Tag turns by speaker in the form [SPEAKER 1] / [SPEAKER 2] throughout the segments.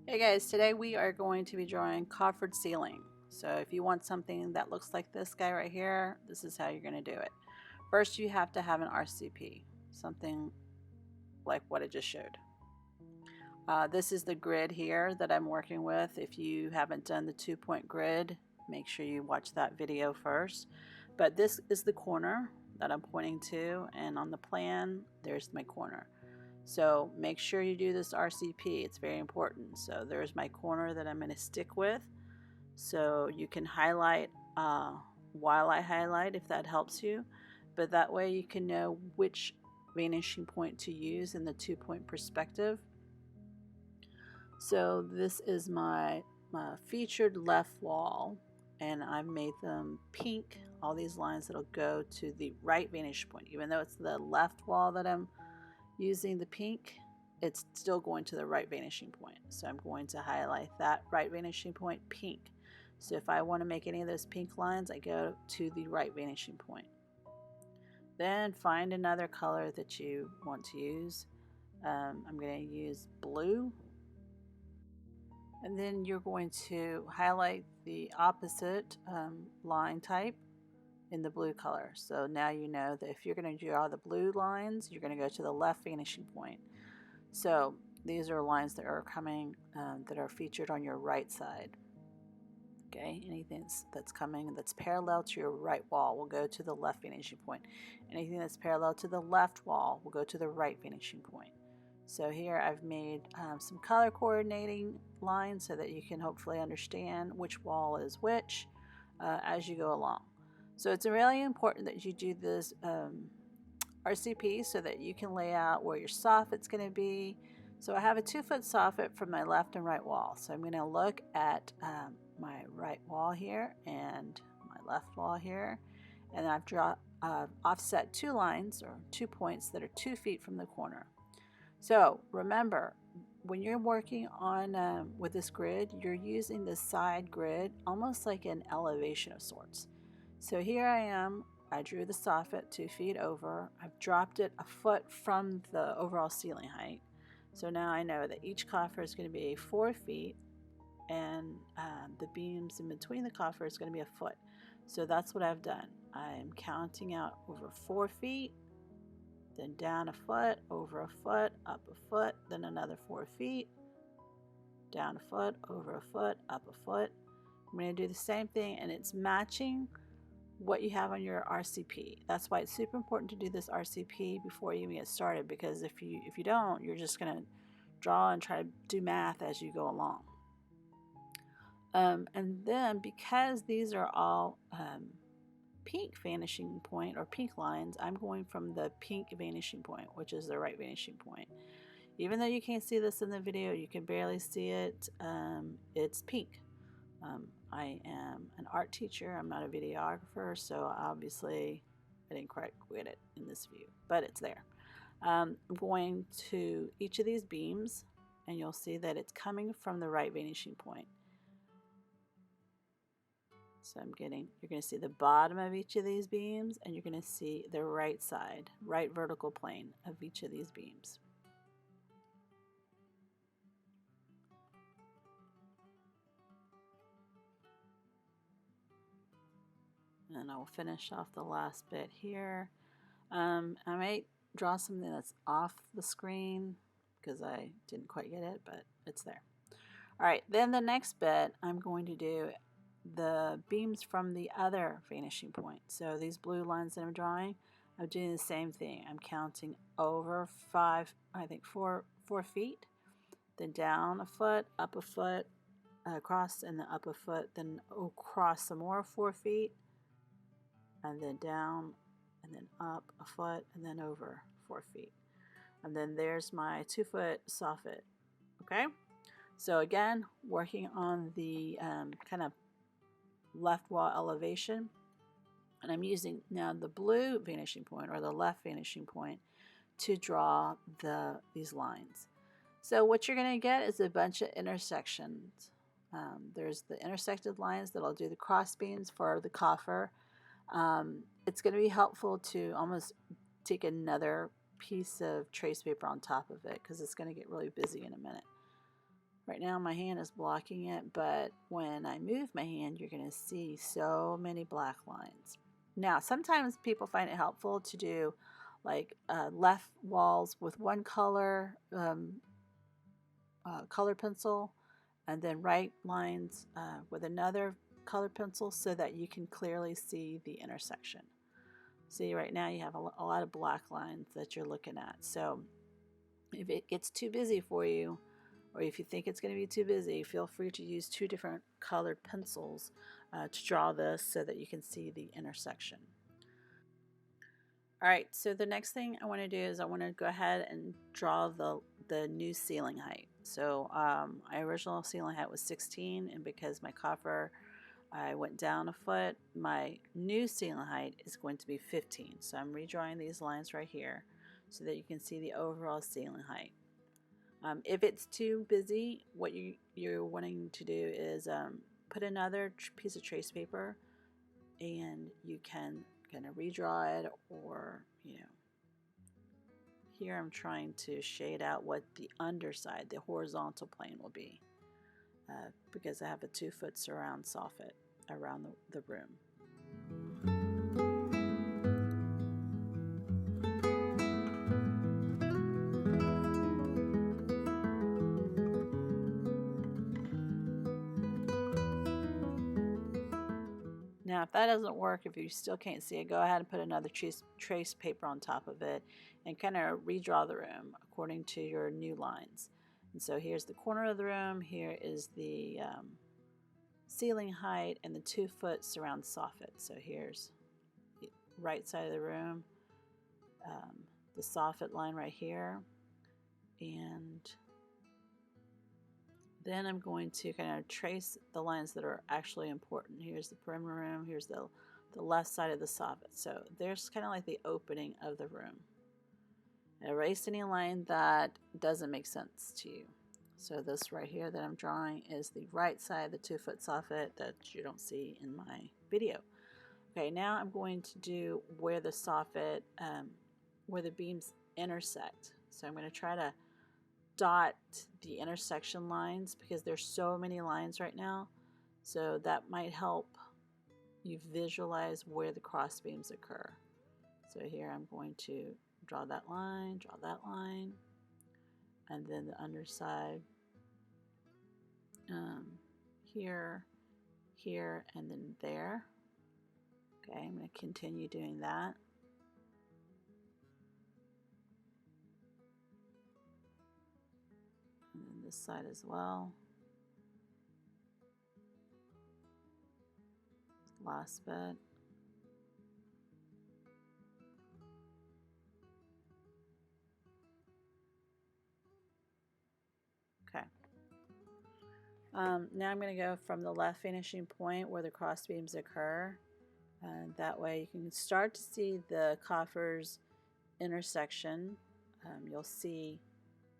[SPEAKER 1] Hey guys, today we are going to be drawing coffered ceiling. So if you want something that looks like this guy right here, this is how you're going to do it. First you have to have an RCP, something like what I just showed. This is the grid here that I'm working with. If you haven't done the 2-point grid, make sure you watch that video first. But this is the corner that I'm pointing to, and on the plan there's my corner. So make sure you do this RCP, it's very important. So there's my corner that I'm going to stick with. So you can highlight while I highlight if that helps you. But that way you can know which vanishing point to use in the 2-point perspective. So this is my featured left wall, and I've made them pink. All these lines that'll go to the right vanishing point. Even though it's the left wall that I'm using the pink, it's still going to the right vanishing point. So I'm going to highlight that right vanishing point pink. So if I want to make any of those pink lines, I go to the right vanishing point. Then find another color that you want to use. I'm going to use blue. And then you're going to highlight the opposite line type in the blue color. So now you know that if you're going to draw the blue lines, you're going to go to the left vanishing point. So these are lines that are coming that are featured on your right side. Okay, anything that's coming that's parallel to your right wall will go to the left vanishing point. Anything that's parallel to the left wall will go to the right vanishing point. So here I've made some color coordinating lines so that you can hopefully understand which wall is which as you go along. So it's really important that you do this RCP so that you can lay out where your soffit's going to be. So I have a 2-foot soffit from my left and right wall. So I'm going to look at my right wall here and my left wall here. And I've offset 2 lines or 2 points that are 2 feet from the corner. So remember, when you're working on with this grid, you're using the side grid almost like an elevation of sorts. So here I am, I drew the soffit 2 feet over. I've dropped it a foot from the overall ceiling height. So now I know that each coffer is going to be 4 feet, and the beams in between the coffer is going to be a foot. So that's what I've done. I'm counting out over 4 feet, then down a foot, over a foot, up a foot, then another 4 feet, down a foot, over a foot, up a foot. I'm going to do the same thing, and it's matching what you have on your RCP. That's why it's super important to do this RCP before you even get started, because if you don't, you're just going to draw and try to do math as you go along. And then because these are all pink vanishing point or pink lines, I'm going from the pink vanishing point, which is the right vanishing point. Even though you can't see this in the video, you can barely see it, it's pink. I am an art teacher, I'm not a videographer, so obviously I didn't quite get it in this view, but it's there. I'm going to each of these beams, and you'll see that it's coming from the right vanishing point. So you're going to see the bottom of each of these beams, and you're going to see the right side, right vertical plane of each of these beams. And I'll finish off the last bit here. I might draw something that's off the screen because I didn't quite get it, but it's there. All right, then the next bit, I'm going to do the beams from the other vanishing point. So these blue lines that I'm drawing, I'm doing the same thing. I'm counting over 4 feet, then down a foot, up a foot, across, and then up a foot, then across some more 4 feet, and then down, and then up a foot, and then over 4 feet. And then there's my 2-foot soffit. Okay? So again, working on the kind of left wall elevation. And I'm using now the blue vanishing point or the left vanishing point to draw these lines. So what you're going to get is a bunch of intersections. There's the intersected lines that'll do the cross beams for the coffer. It's going to be helpful to almost take another piece of trace paper on top of it because it's going to get really busy in a minute. Right now my hand is blocking it, but when I move my hand, you're going to see so many black lines. Now, sometimes people find it helpful to do like left walls with one color color pencil, and then right lines with another color pencil so that you can clearly see the intersection. See, right now you have a lot of black lines that you're looking at. So if it gets too busy for you, or if you think it's going to be too busy, feel free to use two different colored pencils to draw this so that you can see the intersection. All right, so the next thing I want to do is I want to go ahead and draw the new ceiling height. So my original ceiling height was 16, and because my coffer I went down a foot, my new ceiling height is going to be 15. So I'm redrawing these lines right here so that you can see the overall ceiling height. If it's too busy, what you're wanting to do is put another piece of trace paper, and you can kind of redraw it, or here I'm trying to shade out what the underside, the horizontal plane will be, because I have a 2-foot surround soffit around the room. Now, if that doesn't work, if you still can't see it, go ahead and put another trace paper on top of it and kind of redraw the room according to your new lines. And so here's the corner of the room, here is the ceiling height, and the 2-foot surround soffit. So here's the right side of the room, the soffit line right here, and then I'm going to kind of trace the lines that are actually important. Here's the perimeter room, here's the left side of the soffit. So there's kind of like the opening of the room. Erase any line that doesn't make sense to you. So this right here that I'm drawing is the right side, the 2-foot soffit that you don't see in my video. Okay, now I'm going to do where the soffit, where the beams intersect. So I'm going to try to dot the intersection lines because there's so many lines right now. So that might help you visualize where the cross beams occur. So here I'm going to draw that line, and then the underside here, here, and then there. Okay, I'm going to continue doing that. And then this side as well. Last bit. Okay. Now I'm going to go from the left finishing point where the cross beams occur. And that way you can start to see the coffers intersection. You'll see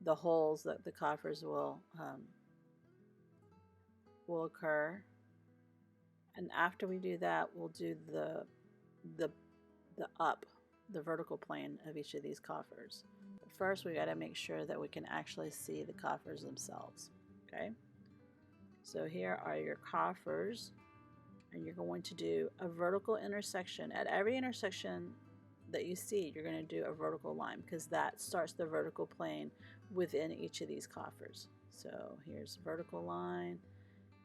[SPEAKER 1] the holes that the coffers will occur. And after we do that, we'll do the vertical plane of each of these coffers. But first, we got to make sure that we can actually see the coffers themselves. Okay. So here are your coffers, and you're going to do a vertical intersection. At every intersection that you see, you're going to do a vertical line because that starts the vertical plane within each of these coffers. So here's vertical line,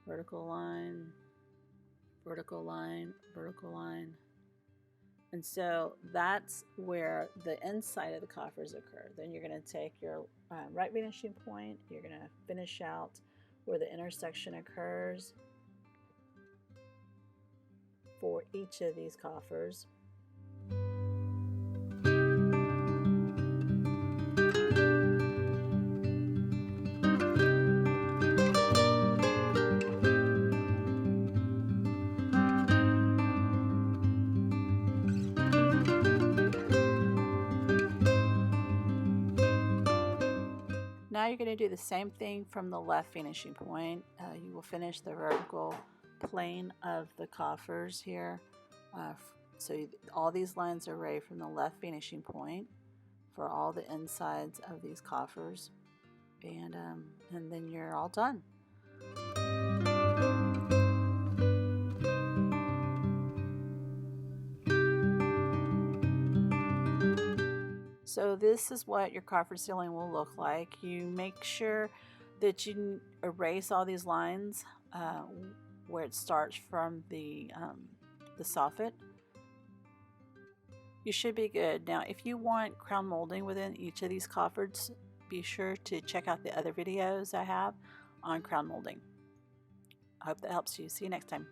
[SPEAKER 1] vertical line, vertical line, vertical line. And so that's where the inside of the coffers occur. Then you're going to take your right finishing point, you're going to finish out where the intersection occurs for each of these coffers. Now you're going to do the same thing from the left finishing point. You will finish the vertical plane of the coffers here. So all these lines are arrayed from the left finishing point for all the insides of these coffers. and then you're all done. So this is what your coffered ceiling will look like. You make sure that you erase all these lines where it starts from the soffit. You should be good. Now, if you want crown molding within each of these coffereds, be sure to check out the other videos I have on crown molding. I hope that helps you. See you next time.